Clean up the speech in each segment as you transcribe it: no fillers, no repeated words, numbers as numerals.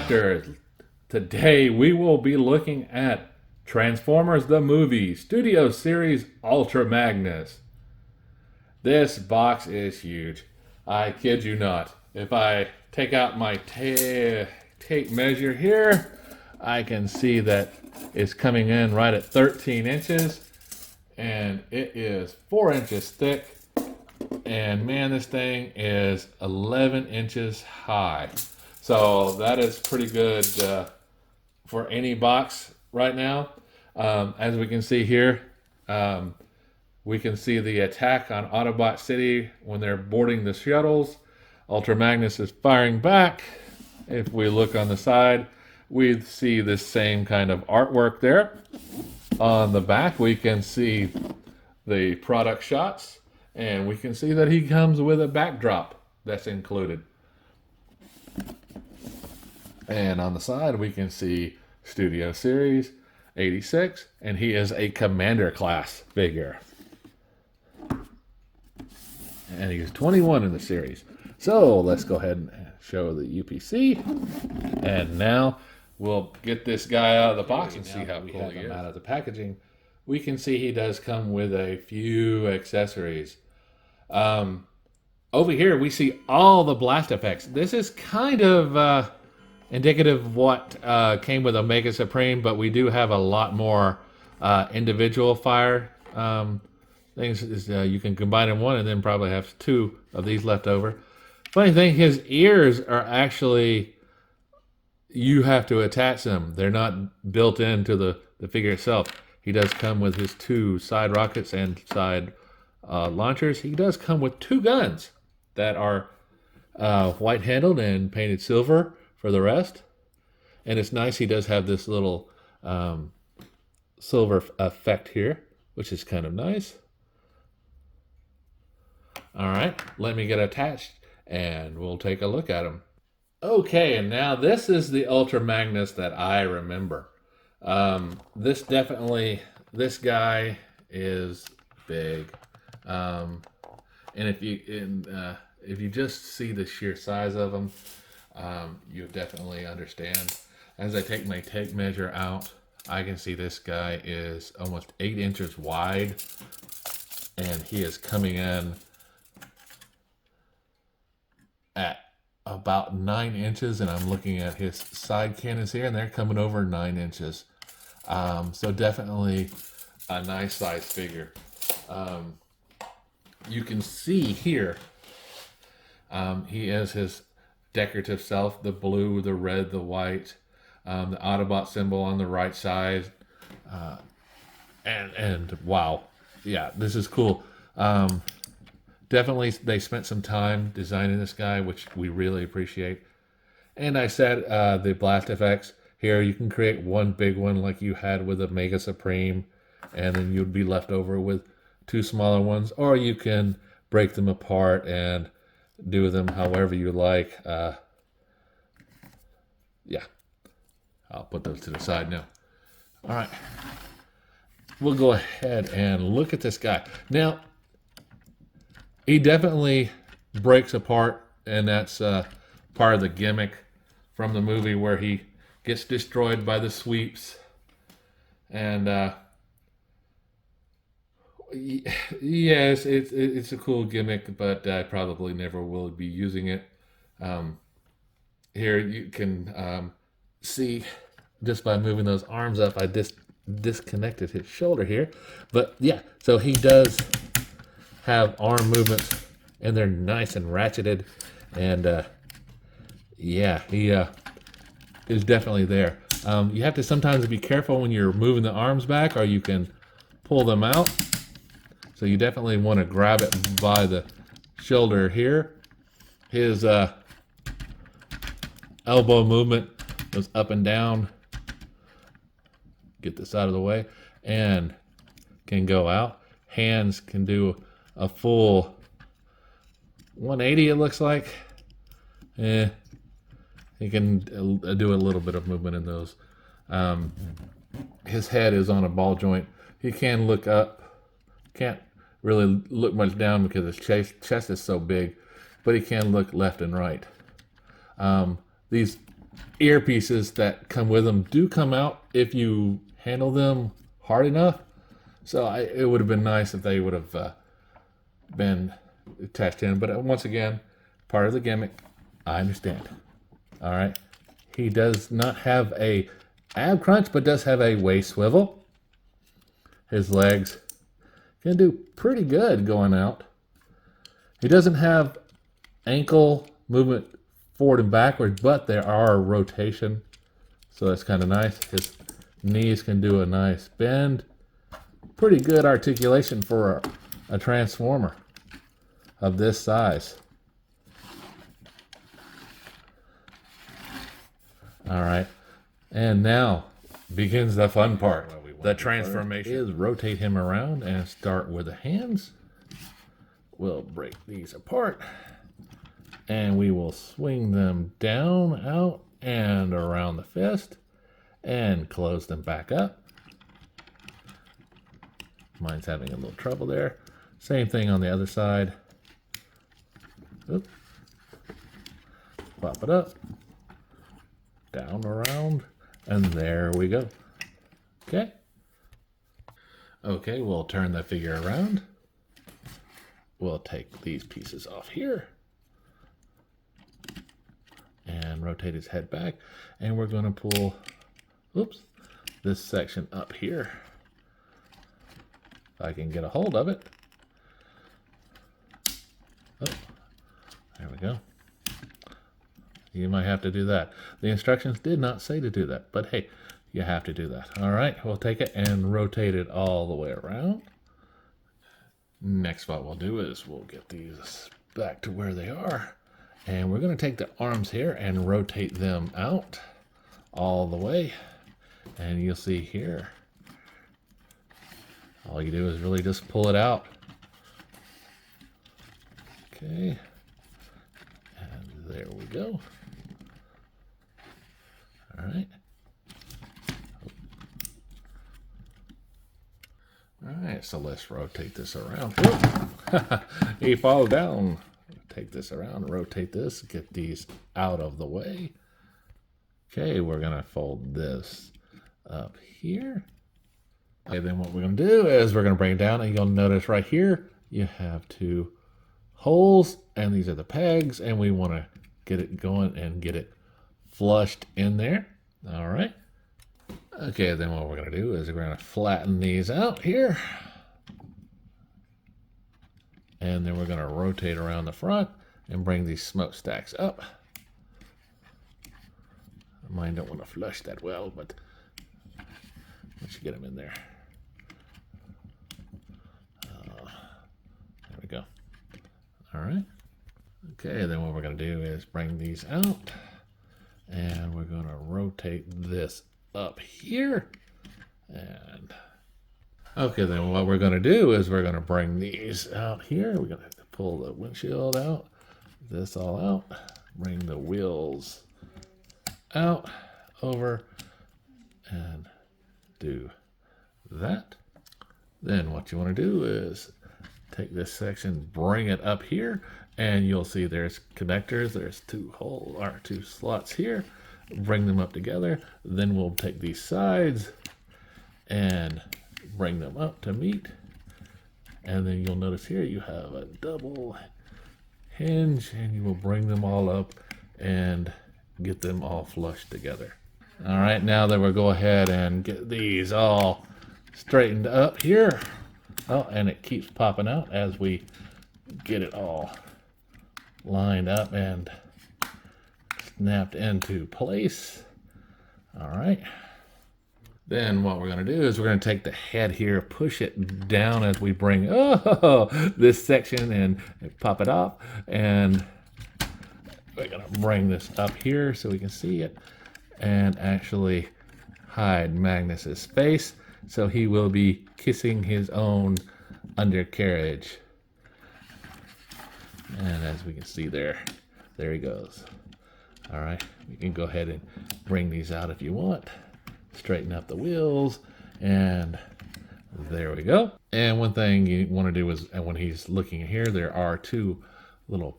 collectors. Today we will be looking at Transformers the Movie Studio Series Ultra Magnus. This box is huge. I kid you not. If I take out my tape measure here, I can see that it's coming in right at 13 inches. And it is 4 inches thick. And man, this thing is 11 inches high. So that is pretty good for any box right now. As we can see here, we can see the attack on Autobot City when they're boarding the shuttles. Ultra Magnus is firing back. If we look on the side, we see this same kind of artwork there. On the back, we can see the product shots. And we can see that he comes with a backdrop that's included. And on the side, we can see Studio Series 86, and he is a Commander class figure. And he's 21 in the series. So let's go ahead and show the UPC. And now we'll get this guy out of the box and see how cool he is. Out of the packaging, we can see he does come with a few accessories. Over here, we see all the blast effects. This is kind of indicative of what came with Omega Supreme, but we do have a lot more individual fire things. You can combine in one and then probably have two of these left over. Funny thing, his ears are actually, you have to attach them. They're not built into the figure itself. He does come with his two side rockets and side launchers. He does come with two guns that are white handled and painted silver for the rest. And it's nice, he does have this little silver effect here, which is kind of nice. All right, let me get attached and we'll take a look at him. Okay, and now this is the Ultra Magnus that I remember. This guy is big. And if you just see the sheer size of them, you definitely understand. As I take my tape measure out, I can see this guy is almost 8 inches wide, and he is coming in at about 9 inches, and I'm looking at his side cannons here, and they're coming over 9 inches. So definitely a nice size figure. You can see here, he has his decorative self, the blue, the red, the white, the Autobot symbol on the right side. And wow, yeah, this is cool. Definitely they spent some time designing this guy, which we really appreciate. And I said the blast effects here, you can create one big one like you had with a Mega Supreme, and then you'd be left over with two smaller ones, or you can break them apart and do them however you like. Yeah, I'll put those to the side now. All right, we'll go ahead and look at this guy. Now, he definitely breaks apart, and that's part of the gimmick from the movie where he gets destroyed by the sweeps. And yes, it's a cool gimmick, but I probably never will be using it. Here you can see, just by moving those arms up, I disconnected his shoulder here. But yeah, so he does have arm movements, and they're nice and ratcheted. And yeah, he is definitely there. You have to sometimes be careful when you're moving the arms back, or you can pull them out. So you definitely want to grab it by the shoulder here. His elbow movement goes up and down. Get this out of the way. And can go out. Hands can do a full 180, it looks like. He can do a little bit of movement in those. His head is on a ball joint. He can look up. Can't really look much down because his chest is so big, but he can look left and right. These earpieces that come with them do come out if you handle them hard enough. So it would have been nice if they would have been attached in. But once again, part of the gimmick. I understand. All right. He does not have a ab crunch, but does have a waist swivel. His legs can do pretty good going out. He doesn't have ankle movement forward and backwards, but there are rotation. So that's kind of nice. His knees can do a nice bend. Pretty good articulation for a transformer of this size. All right. And now begins the fun part. The transformation is rotate him around and start with the hands. We'll break these apart and we will swing them down, out, and around the fist and close them back up. Mine's having a little trouble there. Same thing on the other side. Oop. Pop it up, down, around, and there we go. Okay. Okay, we'll turn the figure around. We'll take these pieces off here and rotate his head back. And we're going to pull, oops, this section up here. If I can get a hold of it. Oh, there we go. You might have to do that. The instructions did not say to do that, but hey, you have to do that. All right, we'll take it and rotate it all the way around. Next, what we'll do is we'll get these back to where they are. And we're going to take the arms here and rotate them out all the way. And you'll see here, all you do is really just pull it out. Okay. And there we go. All right. All right, so let's rotate this around. He falls down. Take this around, rotate this, get these out of the way. Okay, we're gonna fold this up here. Okay, then what we're gonna do is we're gonna bring it down, and you'll notice right here, you have two holes, and these are the pegs, and we wanna get it going and get it flushed in there. All right. Okay, then what we're gonna do is we're gonna flatten these out here. And then we're going to rotate around the front and bring these smokestacks up. Mine don't want to flush that well, but once you get them in there. There we go. All right. Okay, then what we're going to do is bring these out. And we're going to rotate this up here. And okay, then what we're going to do is we're going to bring these out here. We're going to pull the windshield out, this all out, bring the wheels out, over, and do that. Then what you want to do is take this section, bring it up here, and you'll see there's connectors. There's two holes or two slots here. Bring them up together. Then we'll take these sides and bring them up to meet, and then you'll notice here you have a double hinge, and you will bring them all up and get them all flushed together. All right, now that we'll go ahead and get these all straightened up here. Oh, and it keeps popping out as we get it all lined up and snapped into place. All right. Then what we're going to do is we're going to take the head here, push it down as we bring this section and pop it off. And we're going to bring this up here so we can see it and actually hide Magnus's face. So he will be kissing his own undercarriage. And as we can see there he goes. All right, we can go ahead and bring these out if you want. Straighten up the wheels, and there we go. And one thing you want to do is, and when he's looking here, there are two little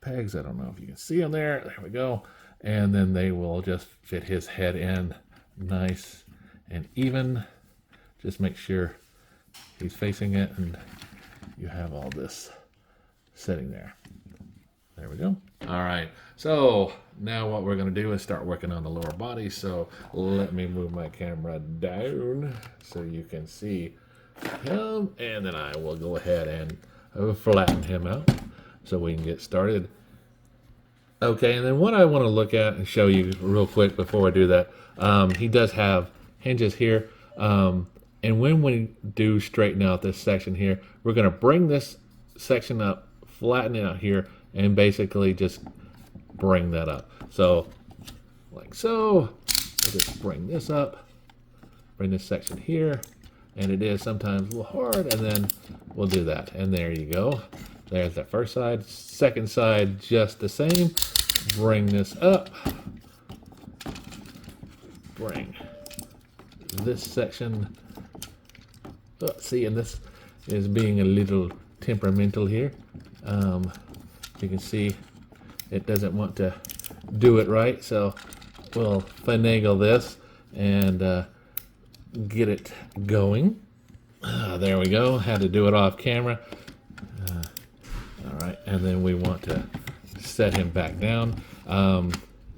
pegs. I don't know if you can see them there. There we go. And then they will just fit his head in nice and even. Just make sure he's facing it and you have all this sitting there. There we go. All right, so now what we're going to do is start working on the lower body. So let me move my camera down so you can see him, and then I will go ahead and flatten him out so we can get started. Okay, and then what I want to look at and show you real quick before I do that, he does have hinges here, and when we do straighten out this section here, we're going to bring this section up, flatten it out here, and basically just bring that up. So, like so, we'll just bring this up, bring this section here, and it is sometimes a little hard, and then we'll do that. And there you go. There's that first side. Second side, just the same. Bring this up. Bring this section. Oh, see, and this is being a little temperamental here. You can see it doesn't want to do it right, so we'll finagle this and get it going. There we go. Had to do it off camera. All right, and then we want to set him back down.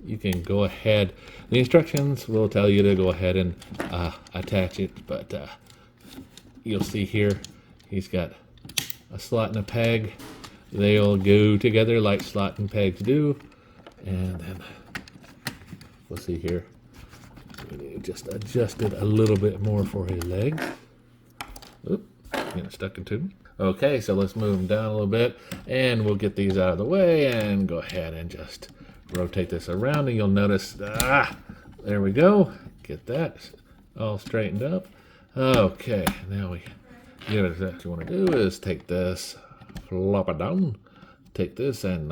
You can go ahead. The instructions will tell you to go ahead and attach it, but you'll see here he's got a slot and a peg. They'll go together like slot and pegs do. And then we'll see here. We need to just adjust it a little bit more for his legs. Oop, getting stuck into me. Okay, so let's move them down a little bit, and we'll get these out of the way and go ahead and just rotate this around, and you'll notice, there we go. Get that all straightened up. Okay, now what you want to do is take this, flop it down, take this and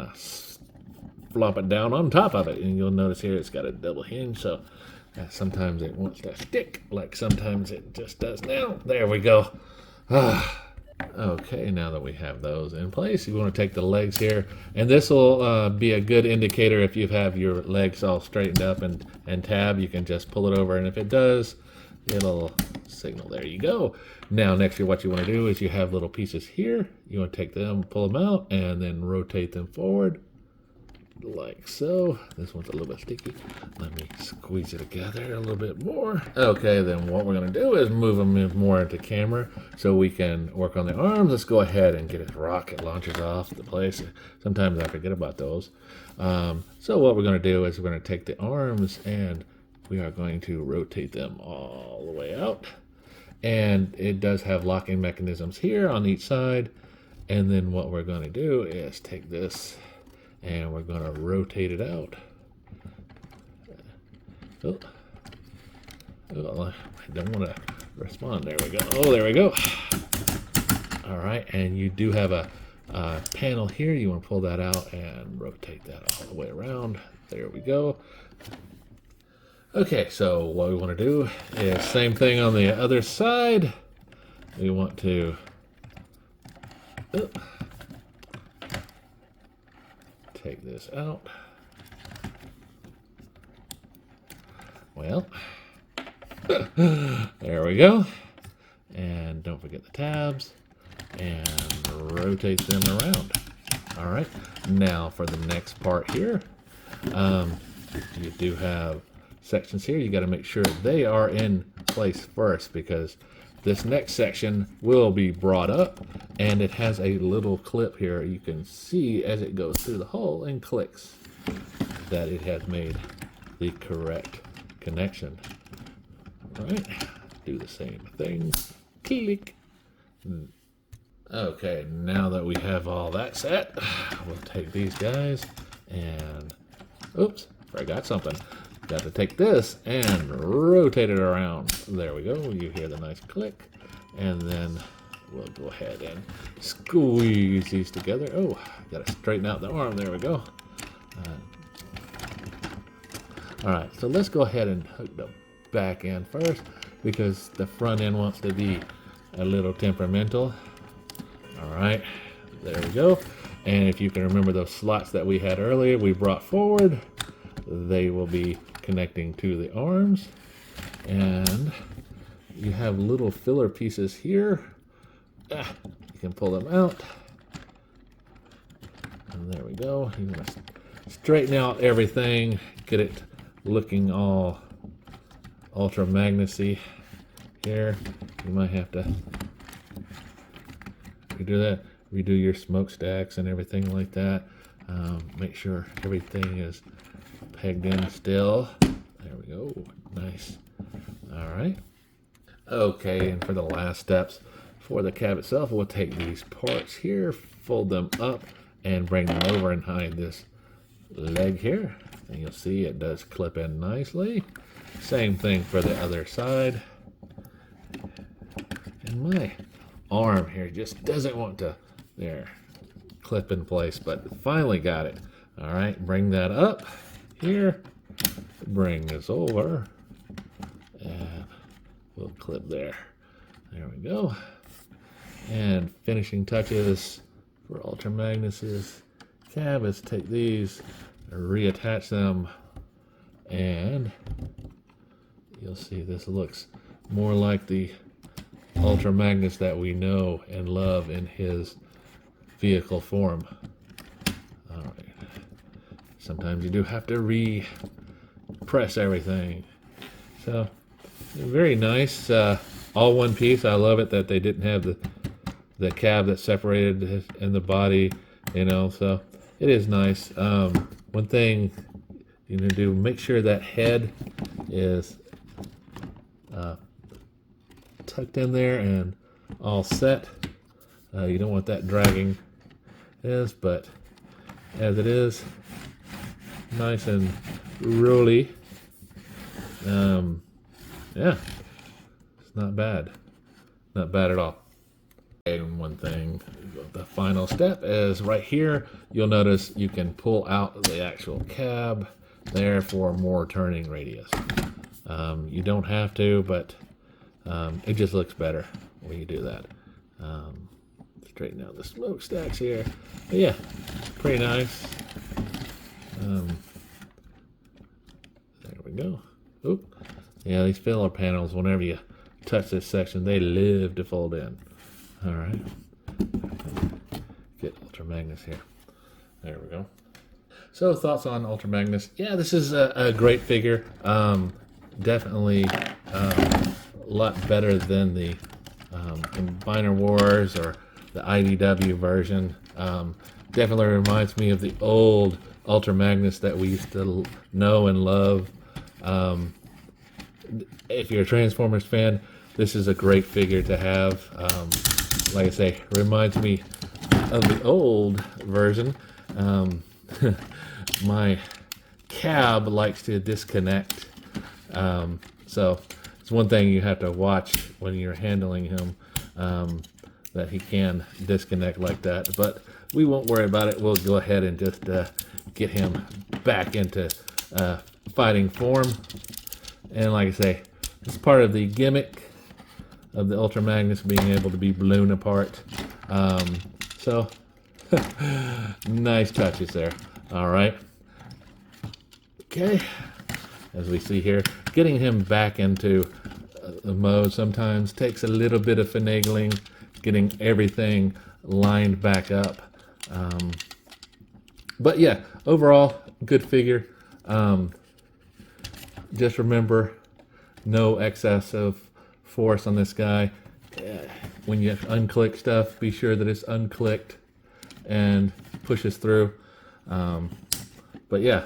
flop it down on top of it, and you'll notice here it's got a double hinge, so sometimes it wants to stick, like sometimes it just does now. There we go. Okay, now that we have those in place, you want to take the legs here, and this will be a good indicator if you have your legs all straightened up and tab. You can just pull it over, and if it does, it'll signal. There you go. Now next year what you want to do is you have little pieces here. You want to take them, pull them out, and then rotate them forward like so. This one's a little bit sticky. Let me squeeze it together a little bit more. Okay, then what we're going to do is move them more into camera so we can work on the arms. Let's go ahead and get his rocket launchers off the place. Sometimes I forget about those. So what we're going to do is we're going to take the arms and we are going to rotate them all the way out. And it does have locking mechanisms here on each side. And then what we're going to do is take this and we're going to rotate it out. Oh, I don't want to respond. There we go. Oh, there we go. All right, and you do have a panel here. You want to pull that out and rotate that all the way around. There we go. Okay, so what we want to do is same thing on the other side. We want to take this out. Well, there we go. And don't forget the tabs and rotate them around. All right, now for the next part here, you do have sections here. You got to make sure they are in place first because this next section will be brought up and it has a little clip here. You can see as it goes through the hole and clicks that it has made the correct connection. All right, do the same thing. Click. Okay, now that we have all that set, we'll take these guys and, oops, forgot something. Got to take this and rotate it around. There we go. You hear the nice click. And then we'll go ahead and squeeze these together. Oh, got to straighten out the arm. There we go. All right, so let's go ahead and hook the back end first because the front end wants to be a little temperamental. All right, There we go. And if you can remember those slots that we had earlier, we brought forward, they will be connecting to the arms. And you have little filler pieces here. You can pull them out. And there we go. You're going to straighten out everything, get it looking all Ultra Magnus-y here. You might have to redo that, redo your smokestacks and everything like that. Make sure everything is pegged in still. There we go. Nice. All right. Okay, and for the last steps for the cab itself, we'll take these parts here, fold them up, and bring them over and hide this leg here. And you'll see it does clip in nicely. Same thing for the other side. And my arm here just doesn't want to, there, clip in place, but finally got it. All right, bring that up here, bring this over, and we'll clip there. There we go. And finishing touches for Ultra Magnus's cab is take these, reattach them, and you'll see this looks more like the Ultra Magnus that we know and love in his vehicle form. All right. Sometimes you do have to re-press everything. So, very nice. All one piece. I love it that they didn't have the cab that separated in the body, you know, so it is nice. One thing you need to do, make sure that head is tucked in there and all set. You don't want that dragging but as it is, nice and rolly. Yeah, it's not bad. Not bad at all. And one thing, the final step is right here. You'll notice you can pull out the actual cab there for more turning radius. You don't have to, but it just looks better when you do that. Straighten out the smokestacks here. But yeah, pretty nice. There we go. Oop. Yeah, these filler panels, whenever you touch this section, they live to fold in. All right. Get Ultra Magnus here. There we go. So thoughts on Ultra Magnus? Yeah, this is a great figure. Definitely a lot better than the Combiner Wars or the IDW version. Definitely reminds me of the old Ultra Magnus that we used to know and love. If you're a Transformers fan, this is a great figure to have. Like I say, reminds me of the old version. My cab likes to disconnect. So it's one thing you have to watch when you're handling him, that he can disconnect like that. But we won't worry about it. We'll go ahead and just get him back into fighting form. And like I say, it's part of the gimmick of the Ultra Magnus being able to be blown apart. So, nice touches there. All right. Okay. As we see here, getting him back into the mode sometimes takes a little bit of finagling, getting everything lined back up. But yeah, overall, good figure. Just remember, no excess of force on this guy. When you unclick stuff, be sure that it's unclicked and pushes through. But yeah,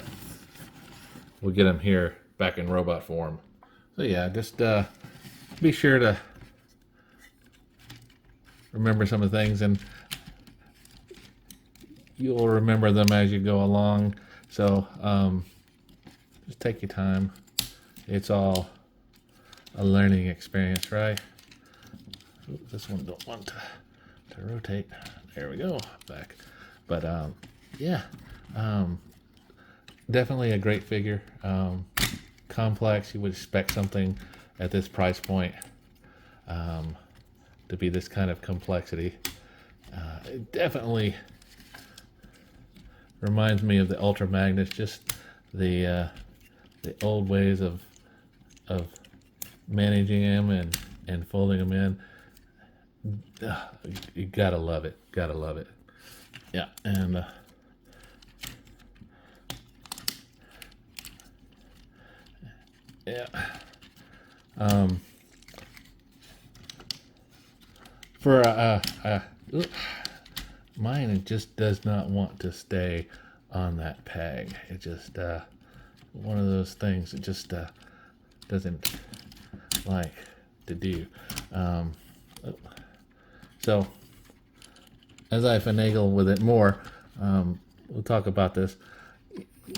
we'll get him here back in robot form. So yeah, just be sure to remember some of the things, and you'll remember them as you go along. So just take your time. It's all a learning experience, right? Oops, this one don't want to rotate. There we go, back. But yeah, definitely a great figure. Complex. You would expect something at this price point to be this kind of complexity. It definitely reminds me of the Ultra Magnus, just the old ways of managing them and folding them in. You gotta love it. Gotta love it. Yeah, and yeah. For mine, it just does not want to stay on that peg. It just one of those things. It just doesn't like to do. So as I finagle with it more, we'll talk about this.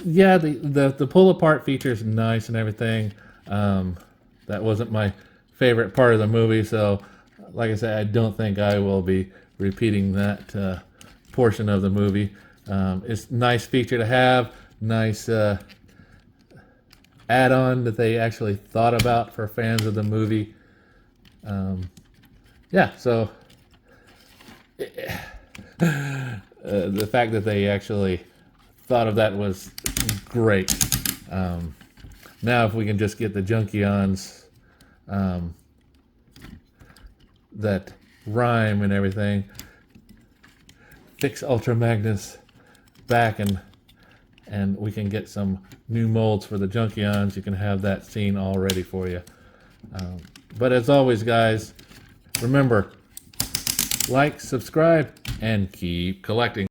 Yeah, the pull apart feature is nice and everything. That wasn't my favorite part of the movie, so like I said, I don't think I will be repeating that portion of the movie. It's a nice feature to have, nice add-on that they actually thought about for fans of the movie. Yeah, so the fact that they actually thought of that was great. Now if we can just get the Junkions that rhyme and everything, fix Ultra Magnus back, and we can get some new molds for the Junkions. You can have that scene all ready for you. But as always, guys, remember, like, subscribe, and keep collecting.